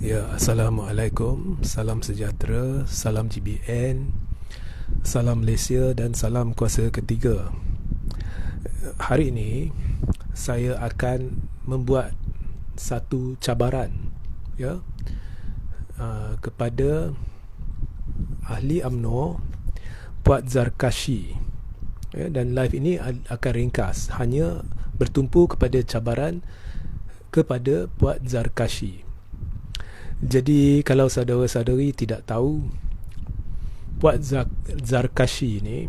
Ya, Assalamualaikum, salam sejahtera, salam GBN, salam Malaysia dan salam kuasa ketiga. Hari ini saya akan membuat satu cabaran, ya, kepada ahli UMNO Puat Zarkashi, ya, dan live ini akan ringkas, hanya bertumpu kepada cabaran kepada Puat Zarkashi. Jadi kalau saudara-saudari tidak tahu, Puat Zarkashi ni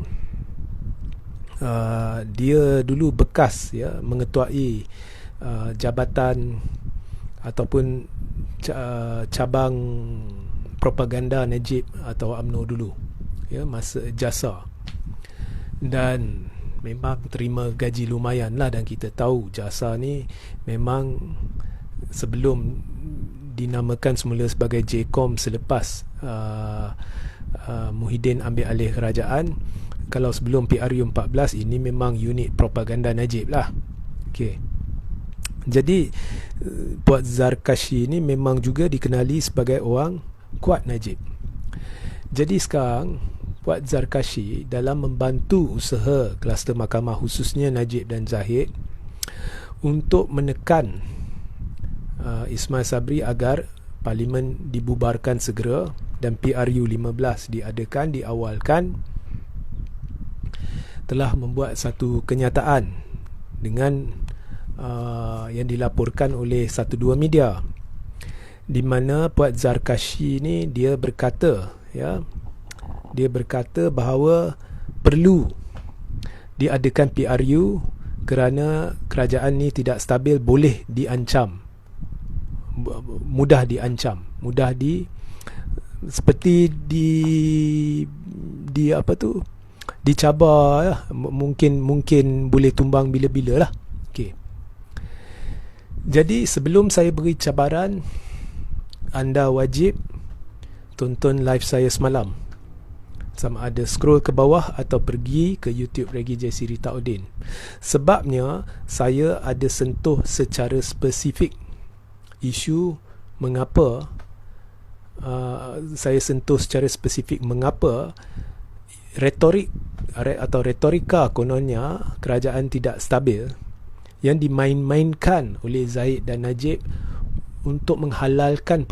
dia dulu bekas, ya, mengetuai jabatan ataupun cabang propaganda Najib atau UMNO dulu, ya, masa jasa, dan memang terima gaji lumayan lah. Dan kita tahu jasa ni memang sebelum dinamakan semula sebagai JCOM selepas Muhyiddin ambil alih kerajaan, kalau sebelum PRU 14 ini memang unit propaganda Najib lah. Okey. Jadi Puat Zarkashi ni memang juga dikenali sebagai orang kuat Najib. Jadi sekarang Puat Zarkashi dalam membantu usaha kluster mahkamah khususnya Najib dan Zahid untuk menekan Ismail Sabri agar Parlimen dibubarkan segera dan PRU 15 diadakan, diawalkan, telah membuat satu kenyataan dengan yang dilaporkan oleh satu dua media, di mana Puat Zarkashi ni dia berkata, ya, dia berkata bahawa perlu diadakan PRU kerana kerajaan ni tidak stabil, boleh diancam, mudah diancam, mudah seperti di apa tu, dicabar, ya. Mungkin boleh tumbang bila-bila lah. Okey. Jadi sebelum saya beri cabaran, anda wajib tonton live saya semalam, sama ada scroll ke bawah atau pergi ke YouTube Regi J. Siri Taudin. Sebabnya saya ada sentuh secara spesifik isu mengapa saya sentuh secara spesifik mengapa retorik atau retorika kononnya kerajaan tidak stabil yang dimain-mainkan oleh Zahid dan Najib untuk menghalalkan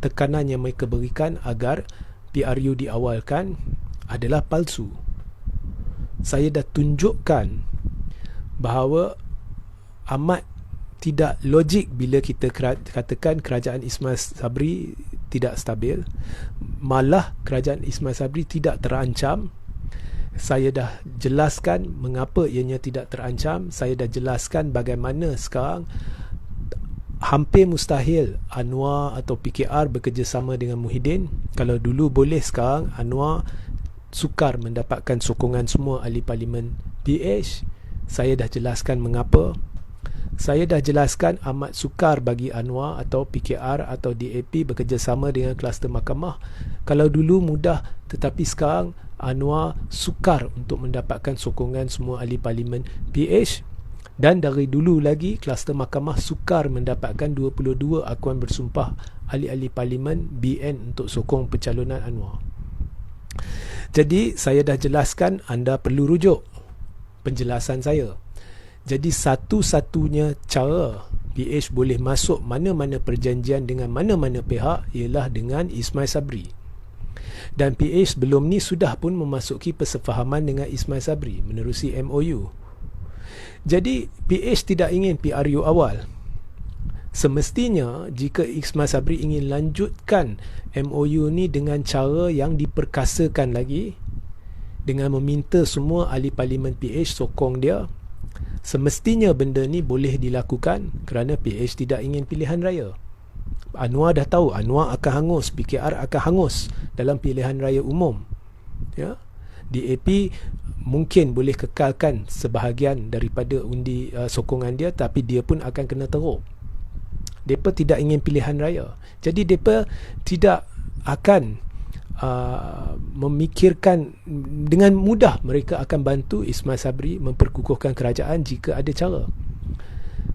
tekanan yang mereka berikan agar PRU diawalkan adalah palsu. Saya dah tunjukkan bahawa amat tidak logik bila kita katakan kerajaan Ismail Sabri tidak stabil, malah kerajaan Ismail Sabri tidak terancam. Saya dah jelaskan mengapa ianya tidak terancam. Saya dah jelaskan bagaimana sekarang hampir mustahil Anwar atau PKR bekerjasama dengan Muhyiddin. Kalau dulu boleh, sekarang Anwar sukar mendapatkan sokongan semua ahli parlimen PH. Saya dah jelaskan mengapa. Saya dah jelaskan amat sukar bagi Anwar atau PKR atau DAP bekerjasama dengan kluster mahkamah. Kalau dulu mudah, tetapi sekarang Anwar sukar untuk mendapatkan sokongan semua ahli parlimen PH. Dan dari dulu lagi, kluster mahkamah sukar mendapatkan 22 akuan bersumpah ahli-ahli parlimen BN untuk sokong pencalonan Anwar. Jadi saya dah jelaskan, anda perlu rujuk penjelasan saya. Jadi satu-satunya cara PH boleh masuk mana-mana perjanjian dengan mana-mana pihak ialah dengan Ismail Sabri. Dan PH sebelum ni sudah pun memasuki persefahaman dengan Ismail Sabri menerusi MOU. Jadi PH tidak ingin PRU awal. Semestinya jika Ismail Sabri ingin lanjutkan MOU ni dengan cara yang diperkasakan lagi, dengan meminta semua ahli parlimen PH sokong dia, semestinya benda ni boleh dilakukan kerana PH tidak ingin pilihan raya. Anwar dah tahu Anwar akan hangus, PKR akan hangus dalam pilihan raya umum, ya. DAP mungkin boleh kekalkan sebahagian daripada undi sokongan dia, tapi dia pun akan kena teruk. Mereka tidak ingin pilihan raya. Jadi mereka tidak akan memikirkan, dengan mudah mereka akan bantu Ismail Sabri memperkukuhkan kerajaan jika ada cara,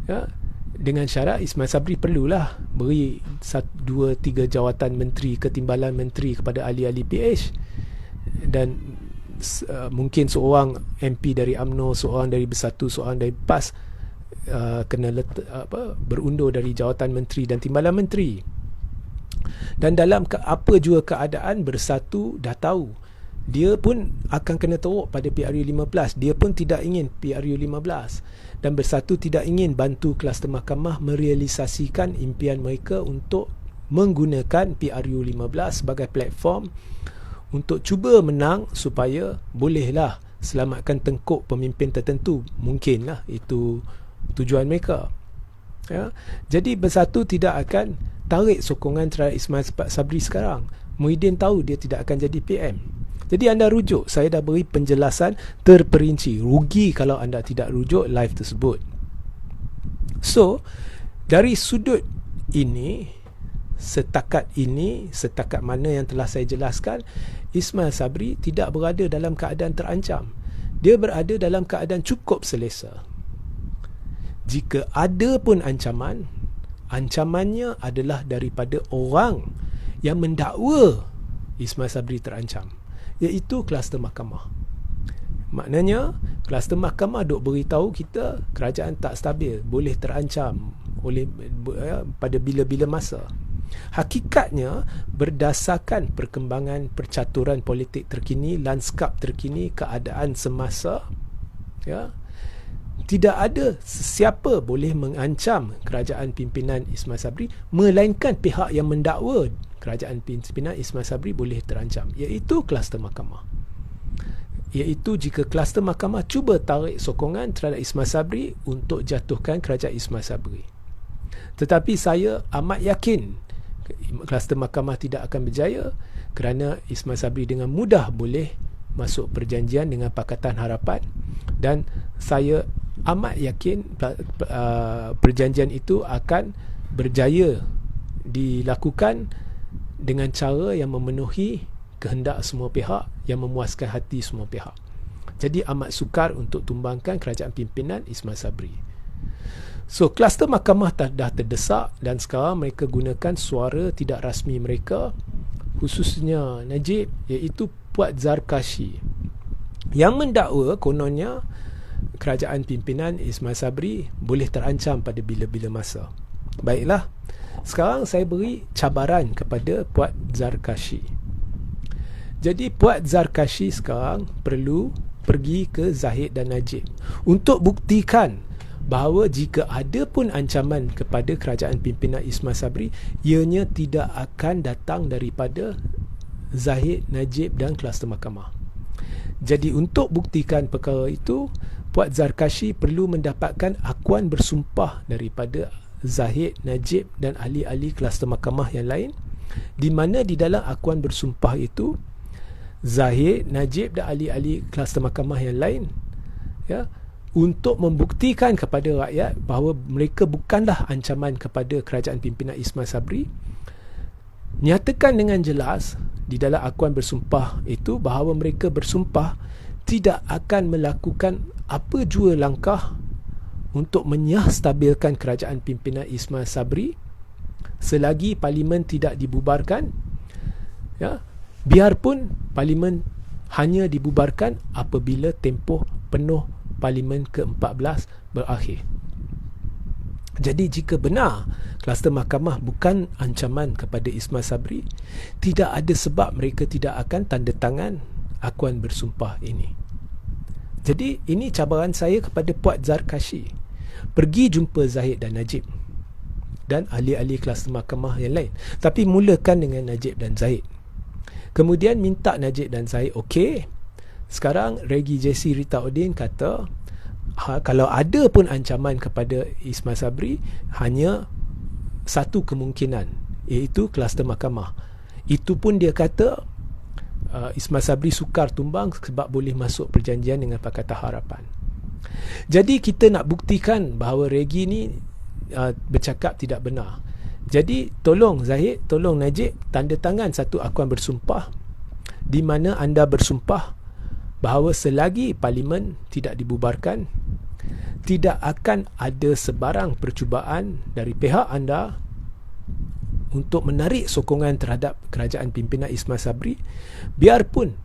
ya. dengan syarat Ismail Sabri perlulah beri 2-3 jawatan menteri, ketimbalan menteri kepada ahli-ahli PH, dan mungkin seorang MP dari UMNO, seorang dari Bersatu, seorang dari PAS kena berundur dari jawatan menteri dan timbalan menteri. Dan dalam apa jua keadaan, Bersatu dah tahu dia pun akan kena teruk pada PRU15. Dia pun tidak ingin PRU15, dan Bersatu tidak ingin bantu kluster mahkamah merealisasikan impian mereka untuk menggunakan PRU15 sebagai platform untuk cuba menang supaya bolehlah selamatkan tengkuk pemimpin tertentu. Mungkinlah itu tujuan mereka, ya. Jadi Bersatu tidak akan tarik sokongan terhadap Ismail Sabri sekarang. Muhyiddin tahu dia tidak akan jadi PM. Jadi anda rujuk, saya dah beri penjelasan terperinci. Rugi kalau anda tidak rujuk live tersebut. So, dari sudut ini, setakat mana yang telah saya jelaskan, Ismail Sabri tidak berada dalam keadaan terancam. Dia berada dalam keadaan cukup selesa. Jika ada pun ancaman, ancamannya adalah daripada orang yang mendakwa Ismail Sabri terancam, iaitu kluster mahkamah. Maknanya kluster mahkamah duk beritahu kita kerajaan tak stabil, boleh terancam oleh pada bila-bila masa. Hakikatnya berdasarkan perkembangan percaturan politik terkini, lanskap terkini, keadaan semasa, ya, tidak ada sesiapa boleh mengancam kerajaan pimpinan Ismail Sabri melainkan pihak yang mendakwa kerajaan pimpinan Ismail Sabri boleh terancam, iaitu kluster mahkamah. Iaitu jika kluster mahkamah cuba tarik sokongan terhadap Ismail Sabri untuk jatuhkan kerajaan Ismail Sabri. Tetapi saya amat yakin kluster mahkamah tidak akan berjaya, kerana Ismail Sabri dengan mudah boleh masuk perjanjian dengan Pakatan Harapan, dan saya amat yakin perjanjian itu akan berjaya dilakukan dengan cara yang memenuhi kehendak semua pihak, yang memuaskan hati semua pihak. Jadi amat sukar untuk tumbangkan kerajaan pimpinan Ismail Sabri. So, kluster mahkamah dah terdesak, dan sekarang mereka gunakan suara tidak rasmi mereka, khususnya Najib, iaitu Puat Zarkashi, yang mendakwa kononnya kerajaan pimpinan Ismail Sabri boleh terancam pada bila-bila masa. Baiklah, sekarang saya beri cabaran kepada Puat Zarkashi. Jadi Puat Zarkashi sekarang perlu pergi ke Zahid dan Najib untuk buktikan bahawa jika ada pun ancaman kepada kerajaan pimpinan Ismail Sabri, ianya tidak akan datang daripada Zahid, Najib dan kluster mahkamah. Jadi untuk buktikan perkara itu, Puat Zarkashi perlu mendapatkan akuan bersumpah daripada Zahid, Najib dan ahli-ahli kluster mahkamah yang lain, di mana di dalam akuan bersumpah itu Zahid, Najib dan ahli-ahli kluster mahkamah yang lain, ya, untuk membuktikan kepada rakyat bahawa mereka bukanlah ancaman kepada kerajaan pimpinan Ismail Sabri, nyatakan dengan jelas di dalam akuan bersumpah itu bahawa mereka bersumpah tidak akan melakukan apa jua langkah untuk menyahstabilkan kerajaan pimpinan Ismail Sabri selagi parlimen tidak dibubarkan, ya, biarpun parlimen hanya dibubarkan apabila tempoh penuh parlimen ke-14 berakhir. Jadi jika benar kluster mahkamah bukan ancaman kepada Ismail Sabri, tidak ada sebab mereka tidak akan tanda tangan akuan bersumpah ini. Jadi ini cabaran saya kepada Puat Zarkashi. Pergi jumpa Zahid dan Najib dan ahli-ahli kluster mahkamah yang lain, tapi mulakan dengan Najib dan Zahid. Kemudian minta Najib dan Zahid, okey, sekarang Regi JC Rita Odin kata kalau ada pun ancaman kepada Ismail Sabri, hanya satu kemungkinan, iaitu kluster mahkamah. Itu pun dia kata Ismail Sabri sukar tumbang sebab boleh masuk perjanjian dengan Pakatan Harapan. Jadi kita nak buktikan bahawa Regi ni bercakap tidak benar. Jadi tolong Zahid, tolong Najib tanda tangan satu akuan bersumpah di mana anda bersumpah bahawa selagi parlimen tidak dibubarkan, tidak akan ada sebarang percubaan dari pihak anda untuk menarik sokongan terhadap kerajaan pimpinan Ismail Sabri, biarpun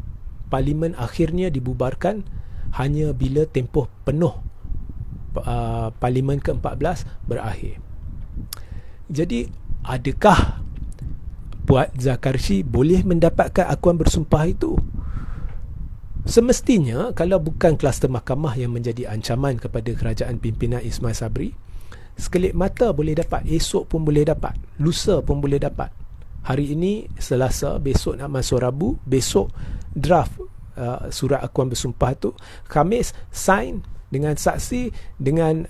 parlimen akhirnya dibubarkan hanya bila tempoh penuh parlimen ke-14 berakhir. Jadi adakah Puan Zakarshi boleh mendapatkan akuan bersumpah itu? Semestinya kalau bukan kluster mahkamah yang menjadi ancaman kepada kerajaan pimpinan Ismail Sabri, sekelip mata boleh dapat, esok pun boleh dapat, lusa pun boleh dapat. Hari ini Selasa, besok nak masuk Rabu, besok draft surat akuan bersumpah tu, Khamis sign dengan saksi, dengan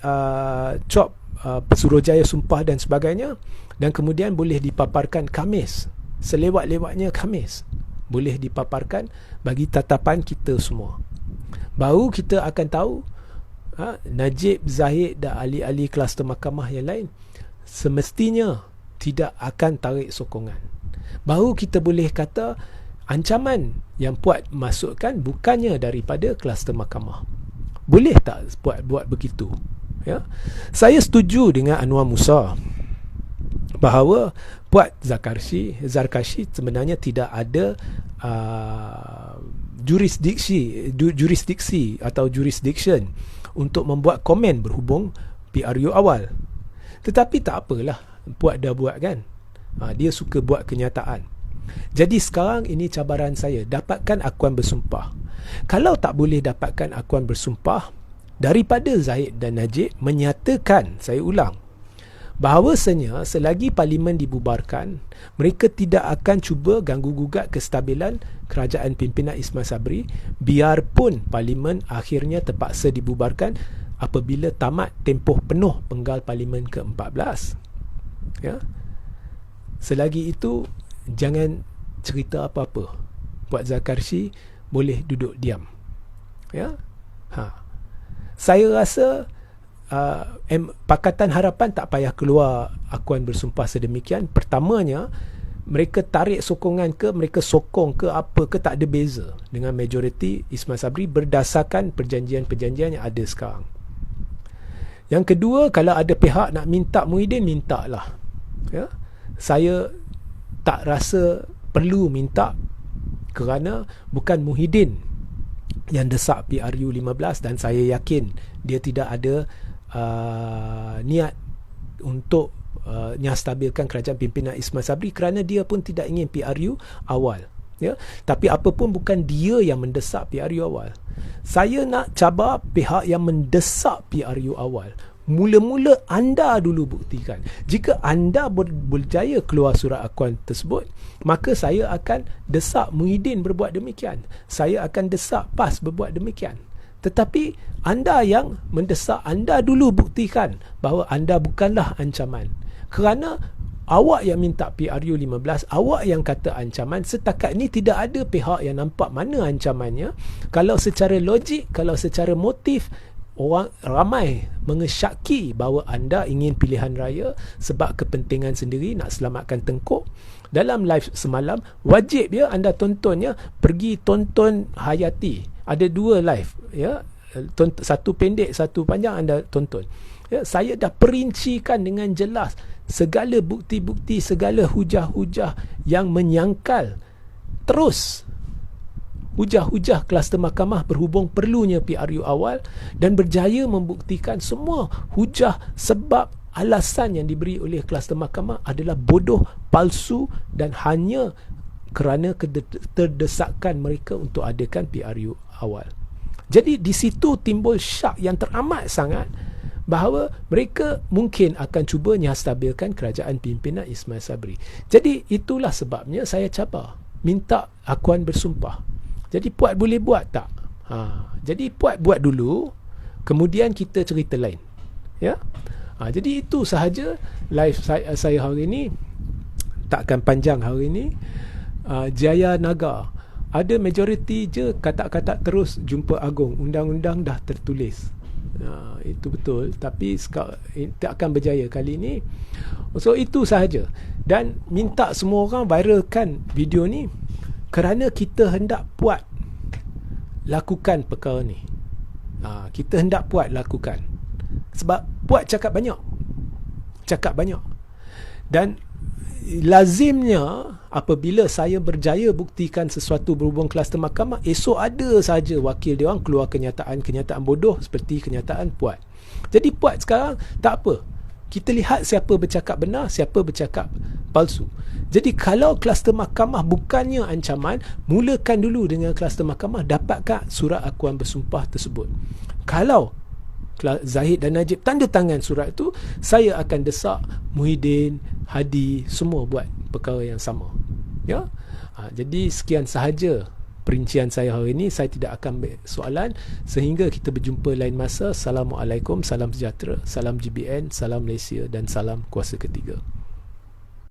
Suruhjaya sumpah dan sebagainya, dan kemudian boleh dipaparkan Khamis, selewat-lewatnya Khamis boleh dipaparkan bagi tatapan kita semua. Baru kita akan tahu Najib, Zahid dan ahli-ahli kluster mahkamah yang lain semestinya tidak akan tarik sokongan. Baru kita boleh kata ancaman yang Puan masukkan bukannya daripada kluster mahkamah. Boleh tak Puan buat begitu? Ya? Saya setuju dengan Anwar Musa bahawa Puan Zakarshi sebenarnya tidak ada jurisdiksi atau jurisdiction untuk membuat komen berhubung PRU awal. Tetapi tak apalah, Puan dah buat kan. Dia suka buat kenyataan. Jadi sekarang ini cabaran saya, dapatkan akuan bersumpah. Kalau tak boleh dapatkan akuan bersumpah, daripada Zahid dan Najib menyatakan, saya ulang, bahawasanya selagi parlimen dibubarkan, mereka tidak akan cuba ganggu-gugat kestabilan kerajaan pimpinan Ismail Sabri, biarpun parlimen akhirnya terpaksa dibubarkan apabila tamat tempoh penuh penggal parlimen ke-14. Ya. Selagi itu jangan cerita apa-apa. Puan Zakarshi boleh duduk diam. Ya. Saya rasa Pakatan Harapan tak payah keluar akuan bersumpah sedemikian. Pertamanya, mereka tarik sokongan ke, mereka sokong ke apa ke, tak ada beza dengan majoriti Ismail Sabri berdasarkan perjanjian-perjanjian yang ada sekarang. Yang kedua, kalau ada pihak nak minta Muhyiddin, mintalah. Ya? Saya tak rasa perlu minta, kerana bukan Muhyiddin yang desak PRU 15, dan saya yakin dia tidak ada niat untuk stabilkan kerajaan pimpinan Ismail Sabri, kerana dia pun tidak ingin PRU awal. Ya? Tapi apapun, bukan dia yang mendesak PRU awal. Saya nak cabar pihak yang mendesak PRU awal. Mula-mula anda dulu buktikan. Jika anda berjaya keluar surat akuan tersebut, maka saya akan desak Muhyiddin berbuat demikian. Saya akan desak PAS berbuat demikian. Tetapi anda yang mendesak, anda dulu buktikan bahawa anda bukanlah ancaman. Kerana awak yang minta PRU 15, awak yang kata ancaman. Setakat ini tidak ada pihak yang nampak mana ancamannya. Kalau secara logik, kalau secara motif, orang ramai mengesyaki bahawa anda ingin pilihan raya sebab kepentingan sendiri, nak selamatkan Tengkuk. Dalam live semalam, wajib ya anda tontonnya, pergi tonton Hayati. Ada dua live, ya, satu pendek, satu panjang, anda tonton. Ya, saya dah perincikan dengan jelas segala bukti-bukti, segala hujah-hujah yang menyangkal terus hujah-hujah kluster mahkamah berhubung perlunya PRU awal, dan berjaya membuktikan semua hujah, sebab alasan yang diberi oleh kluster mahkamah adalah bodoh, palsu, dan hanya kerana terdesakan mereka untuk adakan PRU awal. Jadi di situ timbul syak yang teramat sangat bahawa mereka mungkin akan cuba stabilkan kerajaan pimpinan Ismail Sabri. Jadi itulah sebabnya saya cabar, minta akuan bersumpah. Jadi Puan boleh buat tak? Jadi Puan buat dulu, kemudian kita cerita lain. Ya. Jadi itu sahaja live saya hari ini. Takkan panjang hari ini. Jaya Naga, ada majoriti je kata-kata terus jumpa Agong, undang-undang dah tertulis. Itu betul, tapi tak akan berjaya kali ini. So itu sahaja. Dan minta semua orang viralkan video ni, kerana kita hendak Puan lakukan perkara ni. Kita hendak Puan lakukan. Sebab Puat cakap banyak. Dan lazimnya apabila saya berjaya buktikan sesuatu berhubung kluster mahkamah, esok ada saja wakil dia orang keluar kenyataan bodoh seperti kenyataan Puat. Jadi Puat sekarang tak apa, kita lihat siapa bercakap benar, siapa bercakap palsu. Jadi kalau kluster mahkamah bukannya ancaman, mulakan dulu dengan kluster mahkamah, dapatkan surat akuan bersumpah tersebut. Kalau Zahid dan Najib tanda tangan surat itu, saya akan desak Muhyiddin, Hadi, semua buat perkara yang sama. Ya. Jadi sekian sahaja perincian saya hari ini. Saya tidak akan ambil soalan sehingga kita berjumpa lain masa. Assalamualaikum, salam sejahtera, salam GBN, salam Malaysia dan salam kuasa ketiga.